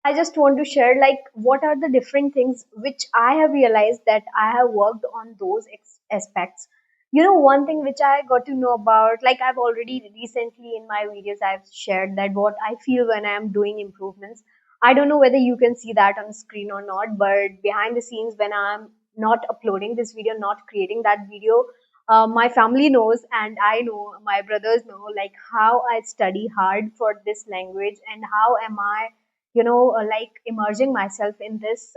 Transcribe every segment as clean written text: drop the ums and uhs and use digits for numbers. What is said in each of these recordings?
I just want to share like what are the different things which I have realized that I have worked on those aspects. You know, one thing which I got to know about, like I've already recently in my videos I've shared that what I feel when I am doing improvements. I don't know whether you can see that on screen or not, but behind the scenes when I'm not uploading this video, not creating that video, my family knows and I know, my brothers know, like how I study hard for this language and how am I like immersing myself in this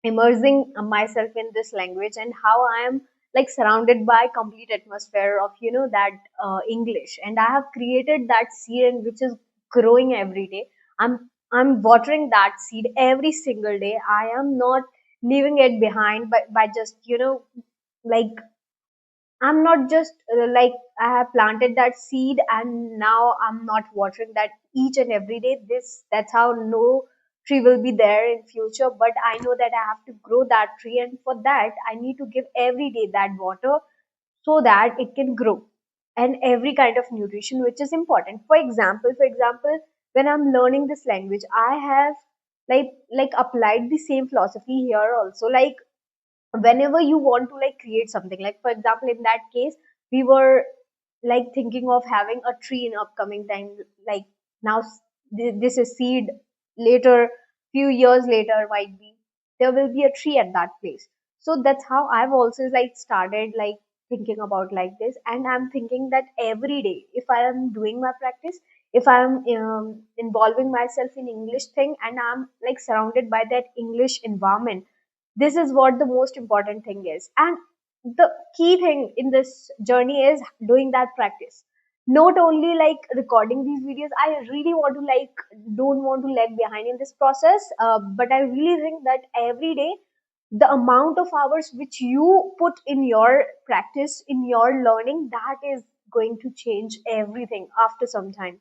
immersing myself in this language and how I am like surrounded by complete atmosphere of that English, and I have created that seed and which is growing every day. I'm watering that seed every single day. I am not leaving it behind by just like I'm not just like I have planted that seed and now I'm not watering that each and every day. That's how no tree will be there in future. But I know that I have to grow that tree, and for that I need to give every day that water so that it can grow, and every kind of nutrition which is important. For example, when I'm learning this language, I have like applied the same philosophy here also. Like whenever you want to like create something, like for example in that case we were like thinking of having a tree in upcoming time, like now this is seed, later few years later might be there will be a tree at that place. So that's how I've also like started like thinking about like this, and I'm thinking that every day if I am doing my practice, if I'm involving myself in English thing and I'm like surrounded by that English environment, this is what the most important thing is. And the key thing in this journey is doing that practice, not only like recording these videos. I really want to like don't want to lag behind in this process, but I really think that every day the amount of hours which you put in your practice, in your learning, that is going to change everything after some time.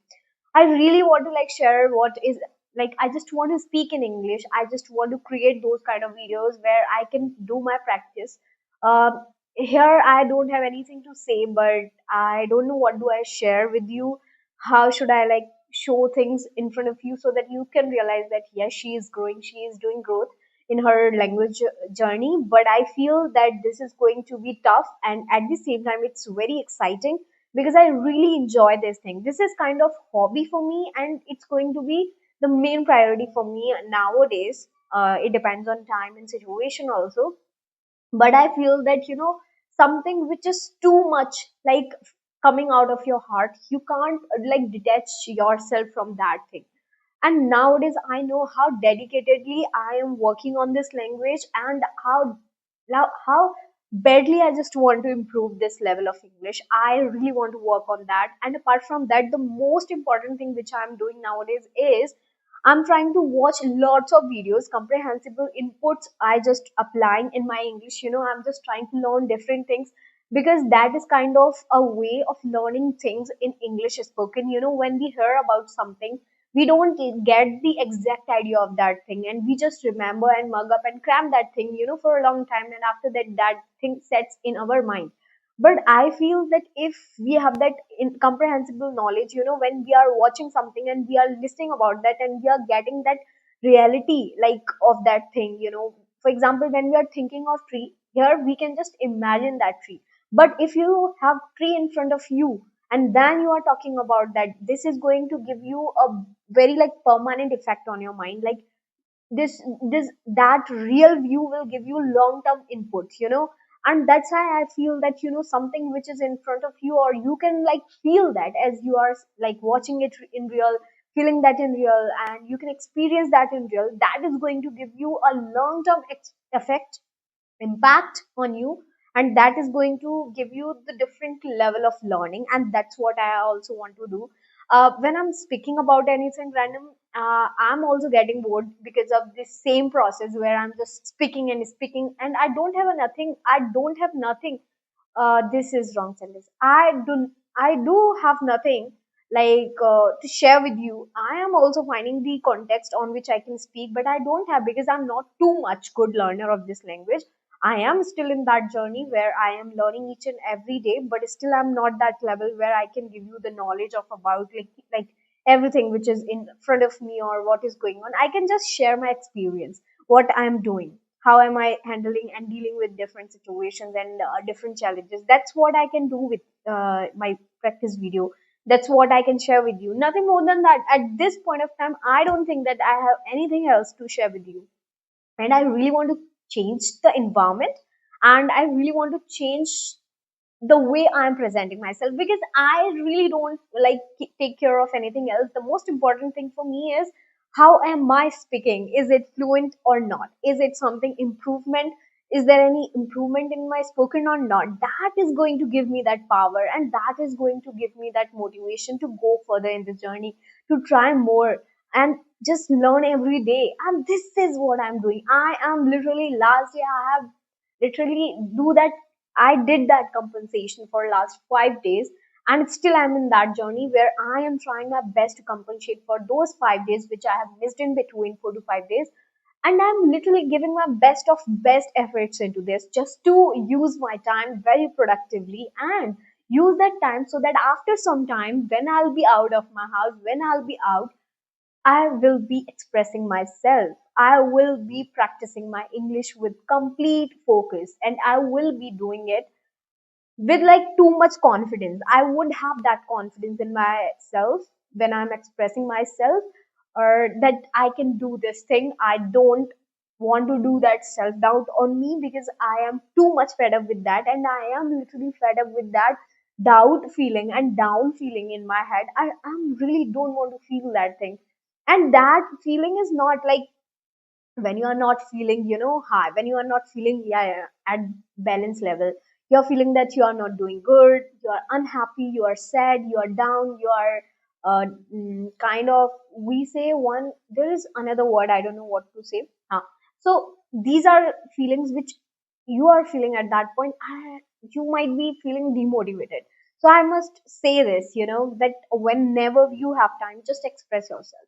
I really want to like share what is like I just want to speak in English. I just want to create those kind of videos where I can do my practice. Um, Here I don't have anything to say, but I don't know what do I share with you. How should I like show things in front of you so that you can realize that yes, she is growing, she is doing growth in her language journey. But I feel that this is going to be tough, and at the same time, it's very exciting because I really enjoy this thing. This is kind of hobby for me, and it's going to be the main priority for me nowadays. It depends on time and situation also, but I feel that something which is too much like coming out of your heart, you can't like detach yourself from that thing. And nowadays I know how dedicatedly I am working on this language, and how badly I just want to improve this level of English. I really want to work on that. And apart from that, the most important thing which I'm doing nowadays is I'm trying to watch lots of videos, comprehensible inputs. I just applying in my English. I'm just trying to learn different things because that is kind of a way of learning things in English spoken. When we hear about something, we don't get the exact idea of that thing, and we just remember and mug up and cram that thing for a long time, and after that that thing sets in our mind. But I feel that if we have that incomprehensible knowledge, when we are watching something and we are listening about that and we are getting that reality like of that thing, for example when we are thinking of tree, here we can just imagine that tree. But if you have tree in front of you and then you are talking about that, this is going to give you a very like permanent effect on your mind. Like this that real view will give you long term input, and that's why I feel that something which is in front of you, or you can like feel that as you are like watching it in real, feeling that in real, and you can experience that in real, that is going to give you a long term effect, impact on you, and that is going to give you the different level of learning. And that's what I also want to do. When I'm speaking about anything random, I'm also getting bored because of this same process where I'm just speaking and speaking and I don't have nothing. This is wrong sentence. I do have nothing like to share with you. I am also finding the context on which I can speak, but I don't have because I'm not too much good learner of this language. I am still in that journey where I am learning each and every day, but still I'm not that level where I can give you the knowledge of about like everything which is in front of me or what is going on. I can just share my experience, what I am doing, how am I handling and dealing with different situations and different challenges. That's what I can do with my practice video. That's what I can share with you, nothing more than that. At this point of time, I don't think that I have anything else to share with you. And I really want to change the environment, and I really want to change the way I'm presenting myself, because I really don't like take care of anything else. The most important thing for me is how am I speaking? Is it fluent or not? Is it something improvement? Is there any improvement in my spoken or not? That is going to give me that power, and that is going to give me that motivation to go further in the journey, to try more and just learn every day. And this is what I'm doing. I am literally last year I have literally do that. I did that compensation for last 5 days, and still I'm in that journey where I am trying my best to compensate for those 5 days which I have missed in between 4 to 5 days. And I'm literally giving my best of best efforts into this, just to use my time very productively and use that time so that after some time, when I'll be out of my house, when I'll be out, I will be expressing myself. I will be practicing my English with complete focus, and I will be doing it with like too much confidence. I would have that confidence in myself when I'm expressing myself, or that I can do this thing. I don't want to do that self doubt on me, because I am too much fed up with that, and I am literally fed up with that doubt feeling and down feeling in my head. I really don't want to feel that thing. And that feeling is not like when you are not feeling, high, when you are not feeling, yeah, at balance level. You're feeling that you are not doing good, you are unhappy, you are sad, you are down, you are kind of, we say one, there is another word, I don't know what to say. So these are feelings which you are feeling at that point. You might be feeling demotivated. So I must say this, that whenever you have time, just express yourself.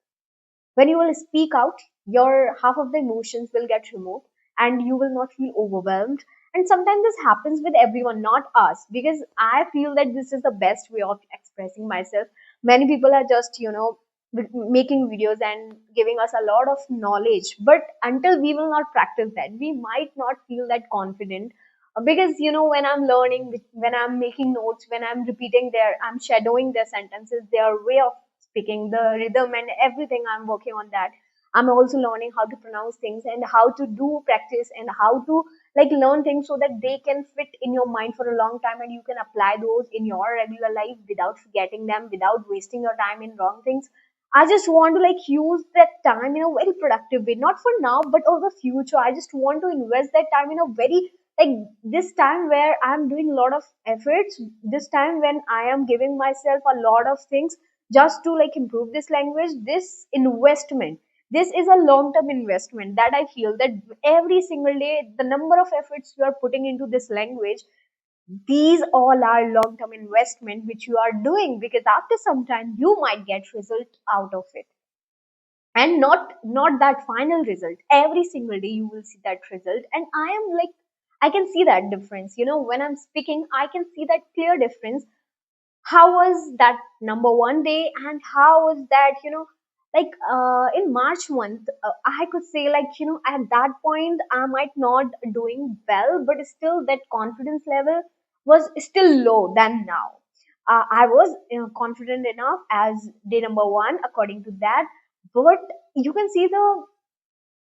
When you will speak out, your half of the emotions will get removed, and you will not feel overwhelmed. And sometimes this happens with everyone, not us, because I feel that this is the best way of expressing myself. Many people are just, making videos and giving us a lot of knowledge, but until we will not practice that, we might not feel that confident. Because when I'm learning, when I'm making notes, when I'm repeating I'm shadowing their sentences, their way of speaking, the rhythm and everything, I'm working on that. I'm also learning how to pronounce things and how to do practice and how to like learn things so that they can fit in your mind for a long time, and you can apply those in your regular life without forgetting them, without wasting your time in wrong things. I just want to like use that time in a very productive way, not for now, but for the future. I just want to invest that time in a very like this time where I'm doing a lot of efforts, this time when I am giving myself a lot of things just to like improve this language, this investment, this is a long term investment that I feel that every single day, the number of efforts you are putting into this language, these all are long term investment which you are doing, because after some time you might get result out of it. And not that final result, every single day you will see that result. And I am like, I can see that difference, when I'm speaking, I can see that clear difference. How was that number one day, and how was that, like in March month, I could say like, at that point I might not doing well, but still that confidence level was still low than now. I was confident enough as day number one according to that. But you can see the,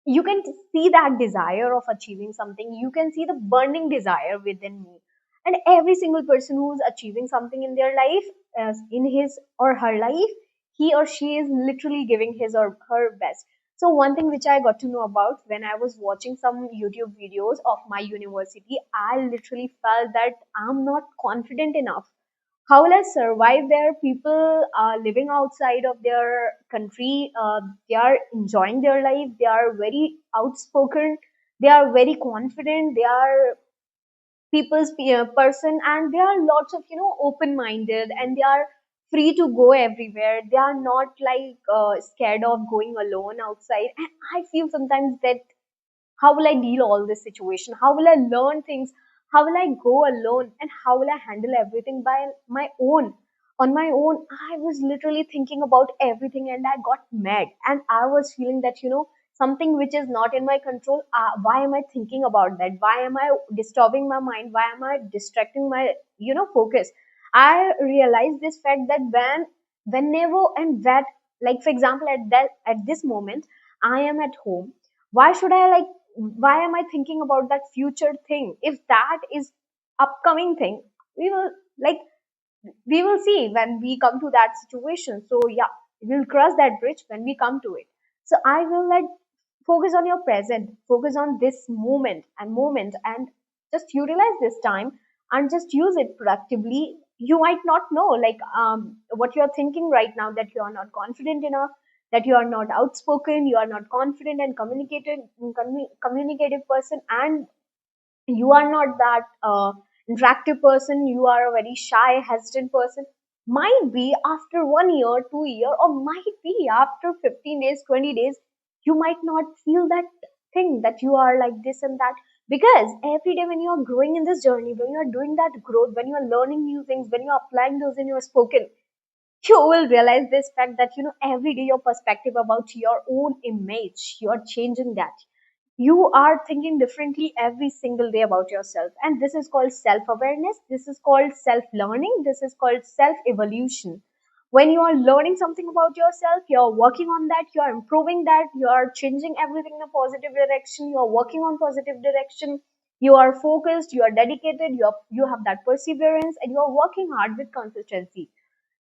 you can see that desire of achieving something, you can see the burning desire within me. And every single person who's achieving something in their life, in his or her life, he or she is literally giving his or her best. So one thing which I got to know about when I was watching some YouTube videos of my university, I literally felt that I'm not confident enough. How will I survive there? People are living outside of their country. They are enjoying their life. They are very outspoken. They are very confident. They are people's person, and they are lots of open minded, and they are free to go everywhere. They are not like scared of going alone outside. And I feel sometimes that how will I deal all this situation? How will I learn things? How will I go alone? And how will I handle everything by my own? on my own, I was literally thinking about everything and I got mad. And I was feeling that, something which is not in my control, why am I thinking about that? Why am I disturbing my mind? Why am I distracting my, focus? I realized this fact that whenever and that, like, for example, at this moment, I am at home. Why should I, like, why am I thinking about that future thing? If that is upcoming thing, we will, like, we will see when we come to that situation. So yeah, we'll cross that bridge when we come to it. So I will, like, focus on your present, focus on this moment, and just utilize this time and just use it productively. You might not know, like, what you're thinking right now, that you are not confident enough, that you are not outspoken, you are not confident and communicative person, and you are not that interactive person, you are a very shy, hesitant person. Might be after 1 year, 2 year, or might be after 15 days, 20 days, you might not feel that thing, that you are like this and that. Because every day when you are growing in this journey, when you are doing that growth, when you are learning new things, when you are applying those in your spoken, you will realize this fact that, every day your perspective about your own image, you are changing that. You are thinking differently every single day about yourself, and this is called self awareness, this is called self learning, this is called self evolution. When you are learning something about yourself, you're working on that, you're improving that, you're changing everything in a positive direction, you're working on positive direction, you are focused, you are dedicated, you have that perseverance, and you are working hard with consistency.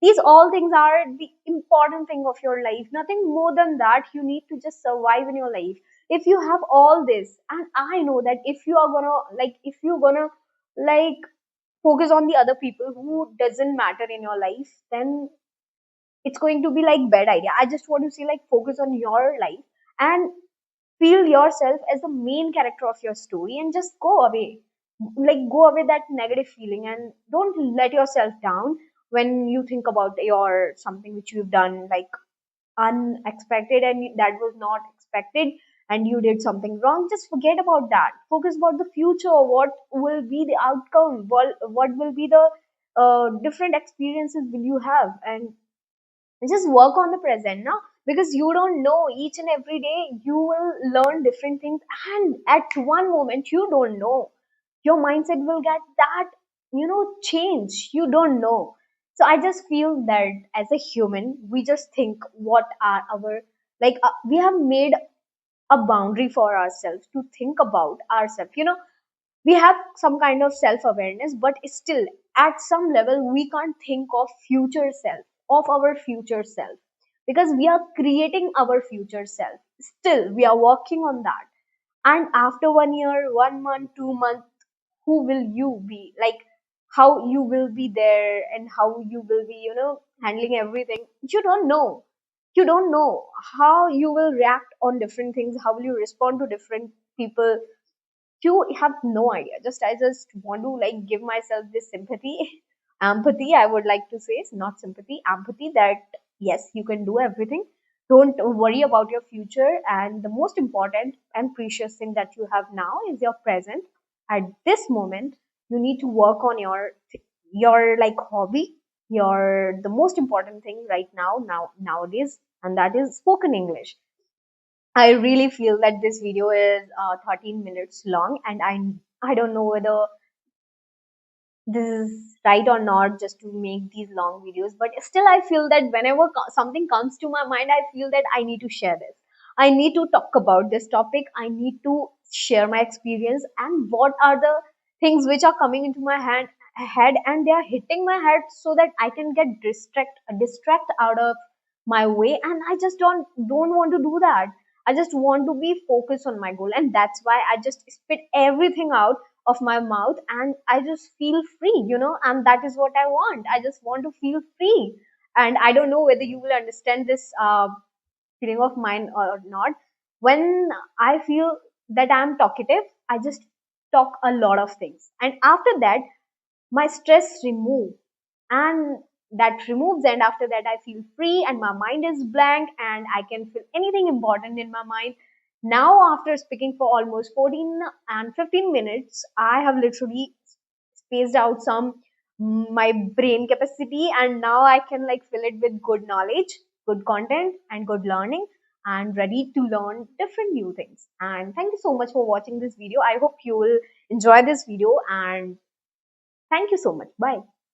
These all things are the important thing of your life, nothing more than that. You need to just survive in your life. If you have all this, and I know that if you are gonna, like, if you're gonna, like, focus on the other people who doesn't matter in your life, then it's going to be like bad idea. I just want to say, like, focus on your life and feel yourself as the main character of your story, and just go away, like, go away that negative feeling, and don't let yourself down when you think about your something which you've done, like, unexpected, and that was not expected, and you did something wrong. Just forget about that, focus about the future, what will be the outcome, what will be the different experiences will you have, and just work on the present now. Because you don't know, each and every day you will learn different things, and at one moment you don't know, your mindset will get that, change, you don't know. So I just feel that as a human, we just think what are our, like, we have made a boundary for ourselves to think about ourselves, we have some kind of self awareness, but still at some level we can't think of future self, of our future self, because we are creating our future self, still we are working on that. And after 1 year, 1 month, 2 months, who will you be, like, how you will be there, and how you will be, handling everything, you don't know. You don't know how you will react on different things, how will you respond to different people. You have no idea. I just want to, like, give myself this sympathy, empathy, I would like to say. It's not sympathy, empathy, that yes, you can do everything. Don't worry about your future, and the most important and precious thing that you have now is your present. At this moment, you need to work on your, like, hobby, your, the most important thing right now nowadays, and that is spoken English. I really feel that this video is 13 minutes long, and I don't know whether this is right or not, just to make these long videos. But still, I feel that whenever something comes to my mind, I feel that I need to share this. I need to talk about this topic. I need to share my experience and what are the things which are coming into my head, and they are hitting my head, so that I can get distract out of my way. And I just don't want to do that. I just want to be focused on my goal, and that's why I just spit everything out of my mouth, and I just feel free, and that is what I want. I just want to feel free. And I don't know whether you will understand this feeling of mine or not. When I feel that I'm talkative, I just talk a lot of things, and after that my stress remove, and that removes, and after that I feel free, and my mind is blank, and I can feel anything important in my mind. Now, after speaking for almost 14 and 15 minutes, I have literally spaced out some my brain capacity, and now I can like fill it with good knowledge, good content, and good learning, and ready to learn different new things. And thank you so much for watching this video. I hope you will enjoy this video, and thank you so much. Bye.